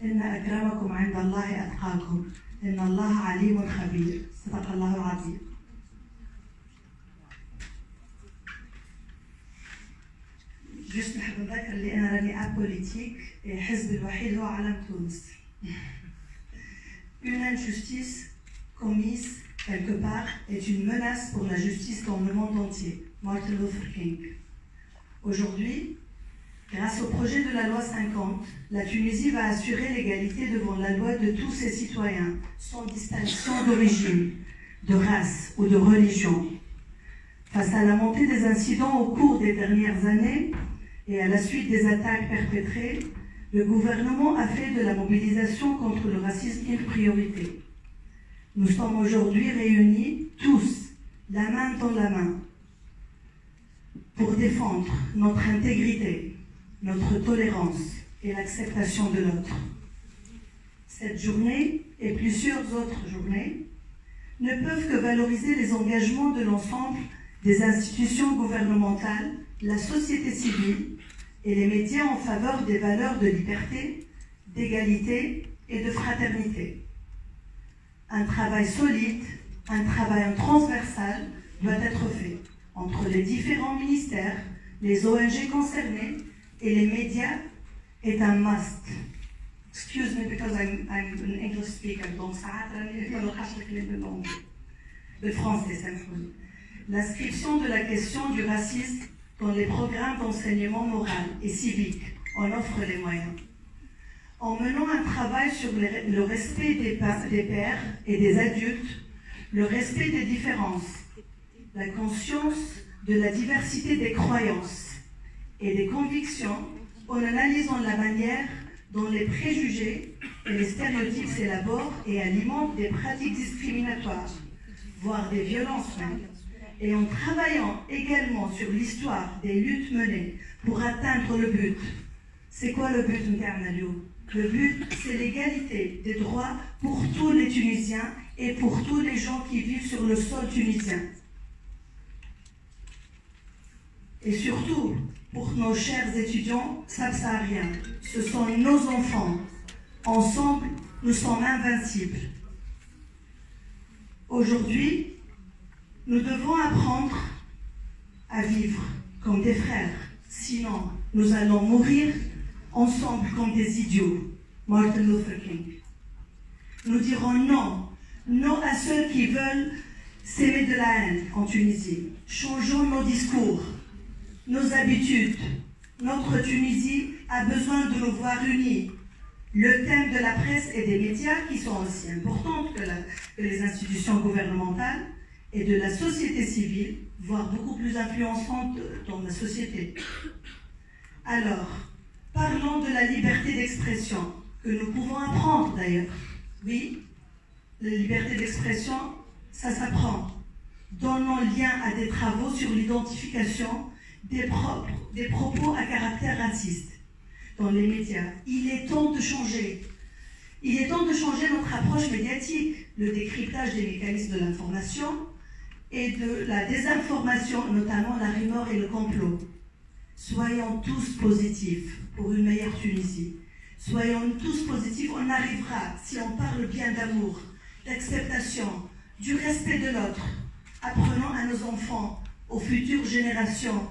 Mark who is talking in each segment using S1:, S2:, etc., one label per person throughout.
S1: إن أكرمكم عند الله أتقاكم إن الله عليم خبير صدق الله العظيم. جست نحب نذكر اللي أنا راني أبوليتيك الحزب الوحيد هو علم تونس. Une injustice commise quelque part est une menace pour la justice dans le monde entier. Martin Luther King. Aujourd'hui, grâce au projet de la loi 50, la Tunisie va assurer l'égalité devant la loi de tous ses citoyens, sans distinction d'origine, de race ou de religion. Face à la montée des incidents au cours des dernières années et à la suite des attaques perpétrées, le gouvernement a fait de la mobilisation contre le racisme une priorité. Nous sommes aujourd'hui réunis tous, la main dans la main, pour défendre notre intégrité, notre tolérance et l'acceptation de l'autre. Cette journée et plusieurs autres journées ne peuvent que valoriser les engagements de l'ensemble des institutions gouvernementales, la société civile et les médias en faveur des valeurs de liberté, d'égalité et de fraternité. Un travail solide, un travail transversal doit être fait entre les différents ministères, les ONG concernées et les médias est un must. Excuse me because I'm an English speaker, donc ça le français, simplement. L'inscription de la question du racisme dans les programmes d'enseignement moral et civique en offre les moyens. En menant un travail sur le respect des pairs et des adultes, le respect des différences, la conscience de la diversité des croyances et des convictions, en analysant la manière dont les préjugés et les stéréotypes s'élaborent et alimentent des pratiques discriminatoires, voire des violences même, et en travaillant également sur l'histoire des luttes menées pour atteindre le but. C'est quoi le but, Nternadio? Le but, c'est l'égalité des droits pour tous les Tunisiens et pour tous les gens qui vivent sur le sol tunisien. Et surtout, pour nos chers étudiants subsahariens, ce sont nos enfants. Ensemble, nous sommes invincibles. Aujourd'hui, nous devons apprendre à vivre comme des frères. Sinon, nous allons mourir ensemble comme des idiots. Martin Luther King. Nous dirons non. Non à ceux qui veulent s'aimer de la haine en Tunisie. Changeons nos discours, nos habitudes. Notre Tunisie a besoin de nous voir unis. Le thème de la presse et des médias, qui sont aussi importants que les institutions gouvernementales, et de la société civile, voire beaucoup plus influençante dans la société. Alors, parlons de la liberté d'expression, que nous pouvons apprendre d'ailleurs. Oui, la liberté d'expression, ça s'apprend. Donnons lien à des travaux sur l'identification des propos à caractère raciste dans les médias. Il est temps de changer. Il est temps de changer notre approche médiatique, le décryptage des mécanismes de l'information et de la désinformation, notamment la rumeur et le complot. Soyons tous positifs pour une meilleure Tunisie. Soyons tous positifs, on arrivera si on parle bien d'amour, d'acceptation, du respect de l'autre. Apprenons à nos enfants, aux futures générations,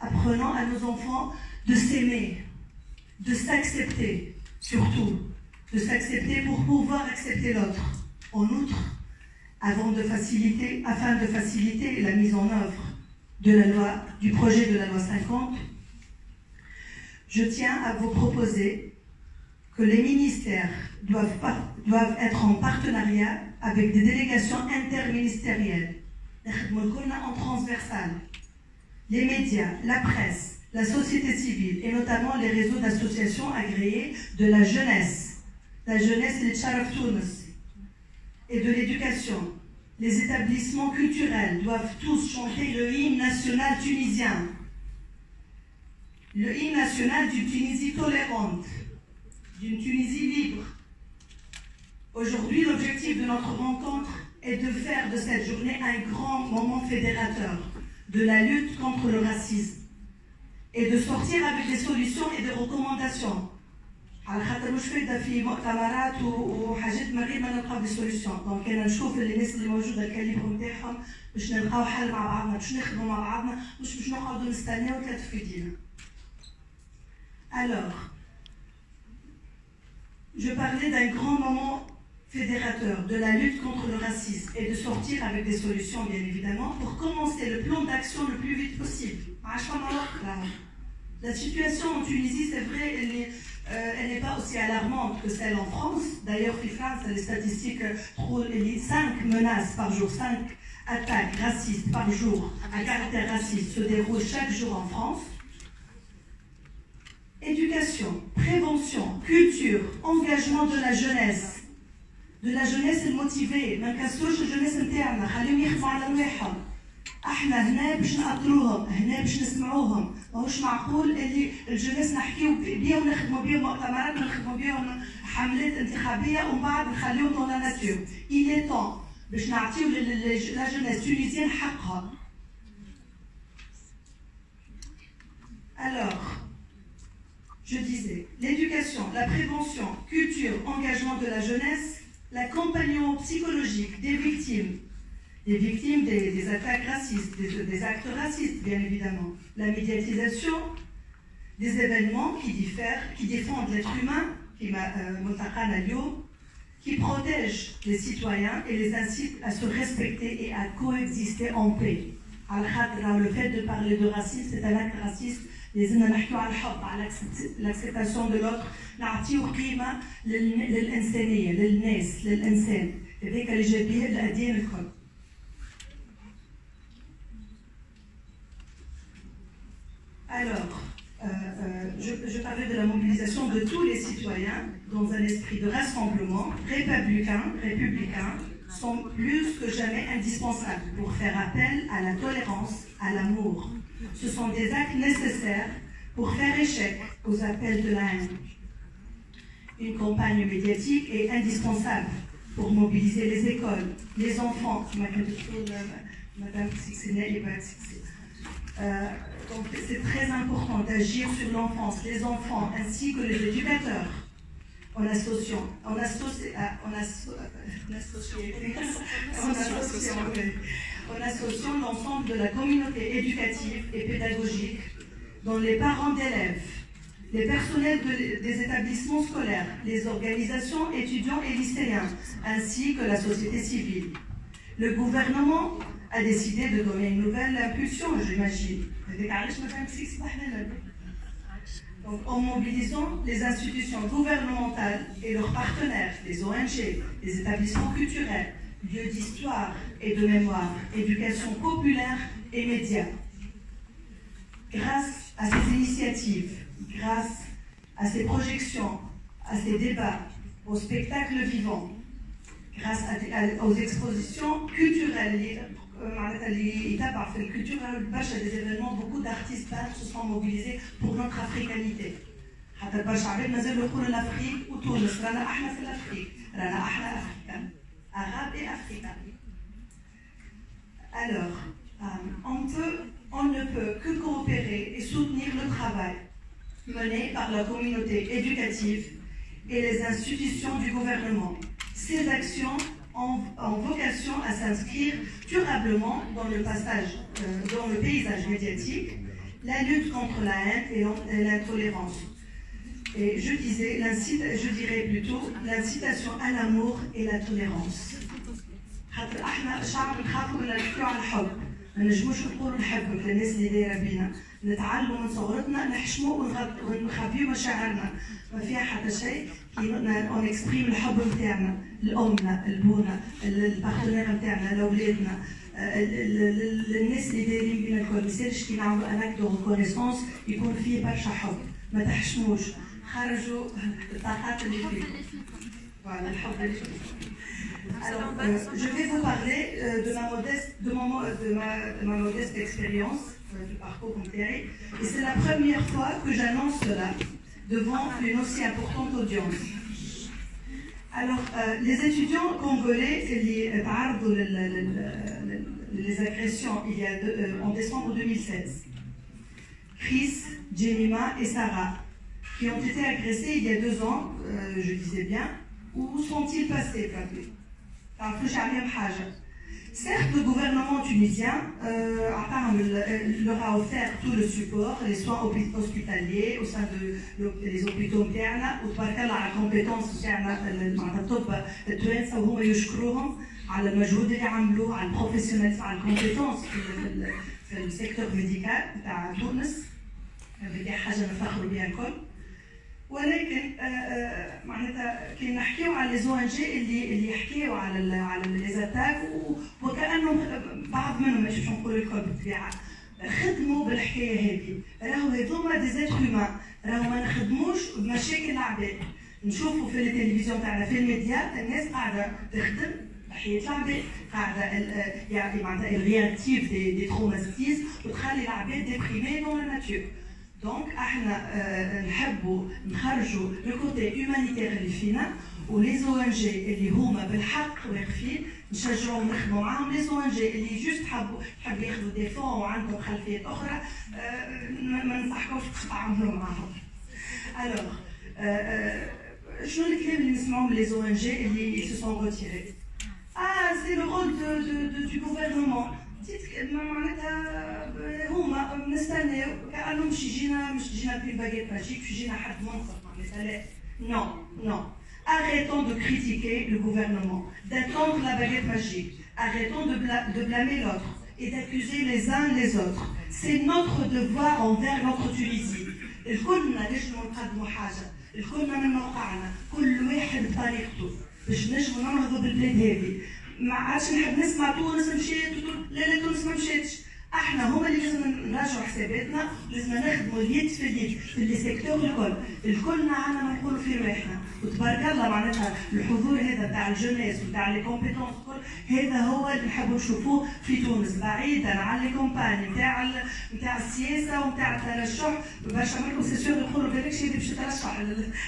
S1: apprenons à nos enfants de s'aimer, de s'accepter, surtout, de s'accepter pour pouvoir accepter l'autre. En outre, afin de faciliter la mise en œuvre du projet de la loi 50, je tiens à vous proposer que les ministères doivent être en partenariat avec des délégations interministérielles, en transversal, les médias, la presse, la société civile et notamment les réseaux d'associations agréées de la jeunesse et les Tcharaf Tunis, et de l'éducation. Les établissements culturels doivent tous chanter le hymne national tunisien, le hymne national d'une Tunisie tolérante, d'une Tunisie libre. Aujourd'hui, l'objectif de notre rencontre est de faire de cette journée un grand moment fédérateur de la lutte contre le racisme et de sortir avec des solutions et des recommandations. على خاطر مش فايده في مؤتمرات وحاجات من غير ما نلقاو دي سوليسيون. دونك انا نشوف الناس اللي موجوده الكاليبر نتاعهم باش نلقاو حل مع بعضنا، باش نخدموا مع بعضنا، مش باش نقعدوا نستناو ثلاث في ايدينا. Alors, je parlais d'un grand moment fédérateur de la lutte contre le racisme et de sortir avec des solutions, bien évidemment, pour commencer le plan d'action le plus vite possible. La situation en Tunisie, c'est vrai, elle n'est pas aussi alarmante que celle en France. D'ailleurs, France, les statistiques trouvent 5 menaces par jour, 5 attaques racistes par jour à caractère raciste se déroulent chaque jour en France. Éducation, prévention, culture, engagement de la jeunesse الموتيفيه. ما نكسروش الجناس نتاعنا، خليهم يخدموا على رواحهم. احنا هنا باش نأطروهم، هنا باش نسمعوهم. ماهوش معقول اللي الجناس نحكيو بيهم نخدموا بيهم مؤتمرات نخدموا بيهم حملات انتخابيه ومن بعد نخليهم دون لا ناتور. Il est temps باش نعطيو لا جناس تونيزيان حقها. Alors, je disais, l'éducation, la prévention, culture, engagement de la jeunesse, l'accompagnement psychologique des victimes des attaques racistes, des actes racistes, bien évidemment, la médiatisation des événements qui défendent l'être humain, qui protègent les citoyens et les incitent à se respecter et à coexister en paix. Le fait de parler de racisme, c'est un acte raciste. لازمنا نحكيو على الحب، على l'acceptation de l'autre، نعطيو قيمة للإنسانية، للناس، للإنسان، هذاك اللي جاب به الأديان الكل. Alors, je parlais de la mobilisation de tous les citoyens dans un esprit de rassemblement républicain sont plus que jamais indispensables pour faire appel à la tolérance, à l'amour. Ce sont des actes nécessaires pour faire échec aux appels de la haine. Une campagne médiatique est indispensable pour mobiliser les écoles, les enfants. Donc c'est très important d'agir sur l'enfance, les enfants ainsi que les éducateurs en associant l'ensemble de la communauté éducative et pédagogique, dont les parents d'élèves, les personnels des établissements scolaires, les organisations étudiants et lycéens, ainsi que la société civile. Le gouvernement a décidé de donner une nouvelle impulsion, j'imagine. Donc, en mobilisant les institutions gouvernementales et leurs partenaires, les ONG, les établissements culturels, lieux d'histoire et de mémoire, éducation populaire et médias. Grâce à ces initiatives, grâce à ces projections, à ces débats, aux spectacles vivants, grâce aux expositions culturelles, des événements, beaucoup d'artistes peintres se sont mobilisés pour notre africanité. l'Afrique ou Tunis, Arabes et africains. Alors, on ne peut que coopérer et soutenir le travail mené par la communauté éducative et les institutions du gouvernement. Ces actions ont vocation à s'inscrire durablement dans le paysage médiatique, la lutte contre la haine et l'intolérance. Et je dirais plutôt l'incitation à l'amour et la tolérance. احنا شعب نخافوا من نحكيو على الحب، ما نجموش نقولوا نحبك للناس اللي دايره بينا، نتعلموا من صغرتنا نحشموا ونخبيو مشاعرنا، ما فيها حتى شيء كي اون اكسبريم الحب نتاعنا لامنا، لبونا، للبارتنير نتاعنا، لاولادنا، للناس اللي دايرين بينا الكل، ما يصيرش كي نعملوا ان اكت دو ريكونيسونس يكون فيه برشا حب، ما تحشموش، خرجوا الطاقات اللي فيكم. Voilà, alors, je vais vous parler de ma modeste expérience du parcours Comptéry. Et c'est la première fois que j'annonce cela devant une aussi importante audience. Alors, les étudiants congolais les agressions en décembre 2016. Chris, Jemima et Sarah qui ont été agressés il y a 2 ans, je disais bien. Où sont-ils passés, Fabien? Certes, le gouvernement tunisien leur a offert tout le support, les soins hospitaliers au sein des hôpitaux internes, وتبارك الله على الكومبيتونس تاعنا معناتها الطب التوانسه وهما يشكروهم على المجهود اللي عملوه على البروفيسيونالز على الكومبيتونس في السيكتور ميديكال تاع تونس. هذه حاجه نفخروا بها الكل. ولكن معناتها كي نحكيو على لي زو ان جي اللي يحكيو على لي زاتاك وكانهم بعض منهم مش نقولوا الكل بالطبيعه خدموا بالحكايه هذه. راهو هذوما دي زيتر هيومان، راهو ما نخدموش بمشاكل العباد. نشوفوا في التلفزيون تاعنا في الميديا الناس قاعده تخدم بحياه العباد، قاعده يعني معناتها الرياكتيف دي تروماتيز وتخلي العباد ديبريمي دون لا ناتور. دونك احنا نحبوا نخرجوا لو كوتي هيومانيتير اللي فينا، ولي زو ان جي اللي هما بالحق واقفين نشجعوهم نخدموا معاهم. لي زو ان جي اللي جوست حبوا ياخذوا دي فون وعندهم خلفيات اخرى ما ننصحكمش تتعاملوا معاهم. الوغ شنو الكلام اللي نسمعوه من لي زو ان جي اللي se sont retirés؟ سي لو رول دو غوفرنمون. معناتها هما نستناو كانهم مش يجينا بين باغيت ماجيك، مش يجينا حد منصف معناتها لا. Non. Arrêtons de critiquer le gouvernement, d'attendre la baguette magique. Arrêtons de blâmer l'autre et d'accuser les uns les autres. C'est notre devoir envers notre Tunisie. الكلنا نجموا نقدموا حاجه، الكلنا من موقعنا، كل واحد بطريقته باش نجموا ننهضوا بالبلاد هذه. ما عادش نحب نسمع تونس مشيت لا تونس ما مشاتش. احنا هما اللي لازم نراجعوا حساباتنا، لازم نخدموا اليد في اليد في لي سيكتور الكلنا عنا ما نقولوا في رواحنا. وتبارك الله معناتها الحضور هذا تاع الجونيس وتاع لي كومبيتونس هذا هو اللي نحبوا نشوفوه في تونس، بعيدا عن لي كومباني نتاع السياسه ونتاع الترشح. برشا منكم سي سور يقولوا بالكش اللي باش ترشح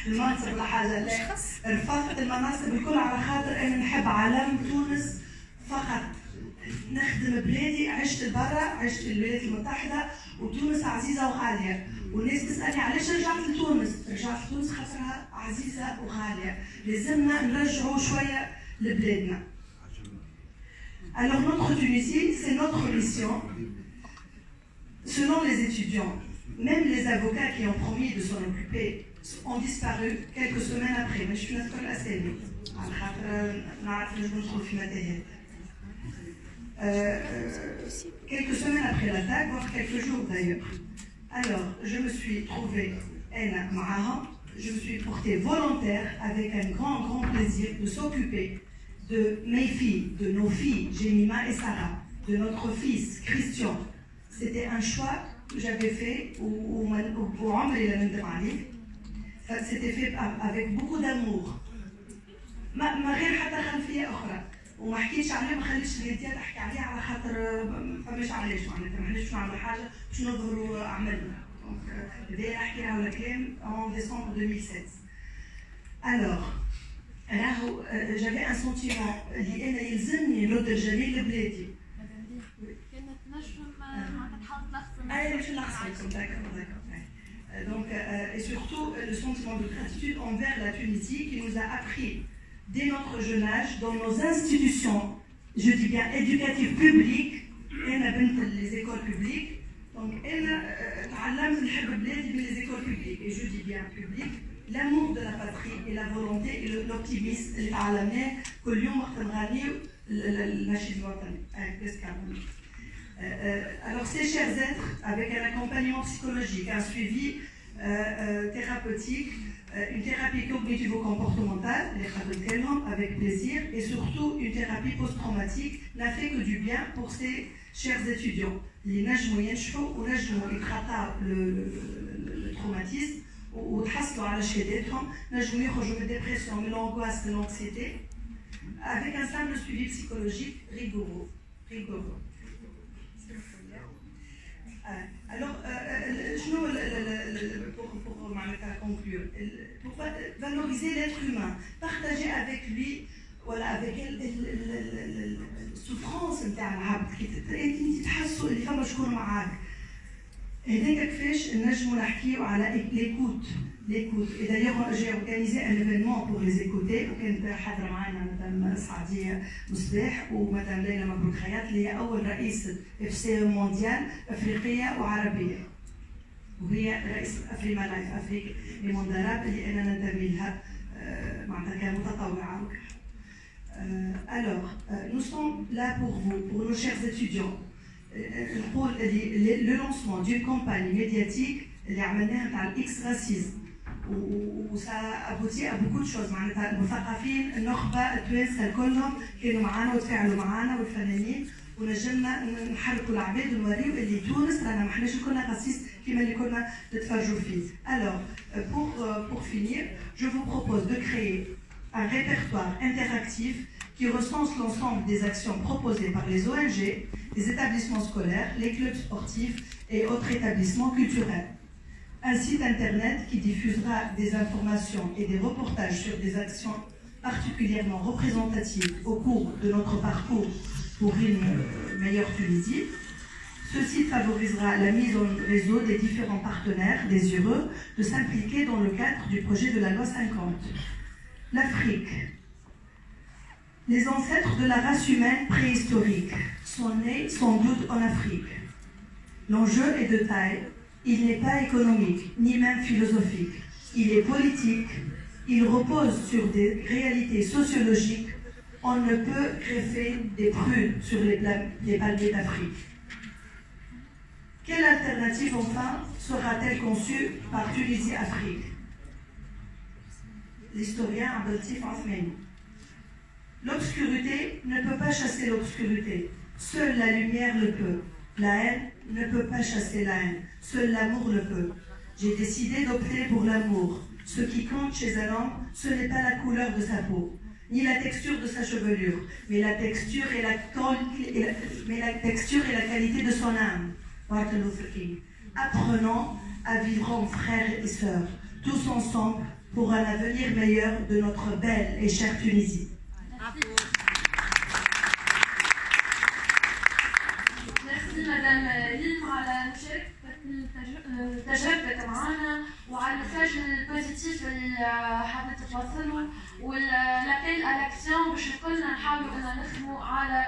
S1: المنصب ولا حاجه، لا، رفضت المناصب الكل على خاطر انا نحب علم تونس فقط. نخدم بلادي، عشت برا، عشت في الولايات المتحده وتونس عزيزه وغاليه، والناس تسالني علاش رجعت لتونس؟ رجعت لتونس خاطرها عزيزه وغاليه، لازمنا نرجعوا شويه لبلادنا. Alors notre Tunisie, c'est notre mission. Selon les étudiants, même les avocats qui ont promis de s'en occuper ont disparu quelques semaines après. Mais je suis là pour la scène. Quelques semaines après l'attaque, voire quelques jours d'ailleurs. Alors, je me suis trouvée, je me suis portée volontaire avec un grand plaisir de s'occuper de mes filles, de nos filles, Jemima et Sarah, de notre fils, Christian. C'était un choix que j'avais fait c'était fait avec beaucoup d'amour. ما غير حتى خلفية أخرى. وما حكيتش عليه، ما خليتش اليدية تحكي عليه على خاطر فماش علاش معناتها ما حناش نعملوا حاجة باش نظهروا أعمالنا. دونك بداية نحكي على الكلام en décembre 2016. Alors راهو j'avais un sentiment اللي أنا يلزمني نرد الجميل لبلادي.
S2: كانت نجم معناتها تحاول تلخص.
S1: أي باش نلخص d'accord. Donc et surtout le sentiment de gratitude envers la Tunisie qui nous a appris dès notre jeune âge dans nos institutions, je dis bien éducatives publiques, les écoles publiques. Donc, les écoles publiques, et je dis bien publiques, l'amour de la patrie et la volonté et l'optimisme, que l'on alors, ces chers êtres, avec un accompagnement psychologique, un suivi thérapeutique, une thérapie cognitivo-comportementale, avec plaisir, et surtout une thérapie post-traumatique n'a fait que du bien pour ces chers étudiants. Les نجموا ينجحوا ونجموا يتخطاوا le traumatisme وتحصلوا على شهاداتهم، نجموا يخرجوا من الديبرسيون، من l'angoisse, de l'anxiété, avec un simple suivi psychologique rigoureux. Alors, pour conclure, pour valoriser l'être humain, partager avec lui, voilà, avec السوفرانس نتاع العبد كي تحسوا اللي فما شكون معاك. هذاك كيفاش نجموا نحكيو على ليكوت l'écoute. Et d'ailleurs, j'ai organisé un événement pour les écouter. وكانت حاضرة معنا مدام سعدية مصباح ومدام ليلى مبروك خياط اللي هي أول رئيسة FCE مونديال أفريقية وعربية. وهي رئيس أفريما لايف أفريقيا لمندرب اللي أنا ننتمي لها معناتها كمتطوعة. Alors, nous sommes là pour vous, pour nos chers étudiants. Le lancement d'une campagne médiatique اللي عملناها نتاع الإكس راسيزم وسا ابوتي ا بوكو شوز معناتها المثقفين النخبه التوانسه كلهم كانوا معنا وتفاعلوا معنا والفنانين ونجمنا نحركوا العباد ونوريو اللي تونس رانا ما احناش كنا قصيص كيما اللي كنا تتفرجوا فيه. Alors, pour finir, je vous propose de créer un répertoire interactif qui recense l'ensemble des actions proposées par les ONG, les établissements scolaires, les clubs sportifs et autres établissements culturels. Un site internet qui diffusera des informations et des reportages sur des actions particulièrement représentatives au cours de notre parcours pour une meilleure Tunisie. Ce site favorisera la mise en réseau des différents partenaires désireux de s'impliquer dans le cadre du projet de la loi 50. L'Afrique. Les ancêtres de la race humaine préhistorique sont nés sans doute en Afrique. L'enjeu est de taille. Il n'est pas économique, ni même philosophique. Il est politique. Il repose sur des réalités sociologiques. On ne peut greffer des prunes sur les palmiers d'Afrique. Quelle alternative, enfin, sera-t-elle conçue par Tunisie-Afrique? L'historien Abdeltif Othmani. L'obscurité ne peut pas chasser l'obscurité. Seule la lumière le peut. La haine ne peut pas chasser la haine. Seul l'amour le peut. J'ai décidé d'opter pour l'amour. Ce qui compte chez un homme, ce n'est pas la couleur de sa peau, ni la texture de sa chevelure, mais la texture et la qualité de son âme. Martin Luther King. Apprenons à vivre en frères et sœurs, tous ensemble, pour un avenir meilleur de notre belle et chère Tunisie.
S2: مدام ليم على تجربتك معنا وعلى المساج البوزيتيف اللي حابين توصلوا والابيل الاكسيون باش الكلنا نحاولوا ان نخدموا على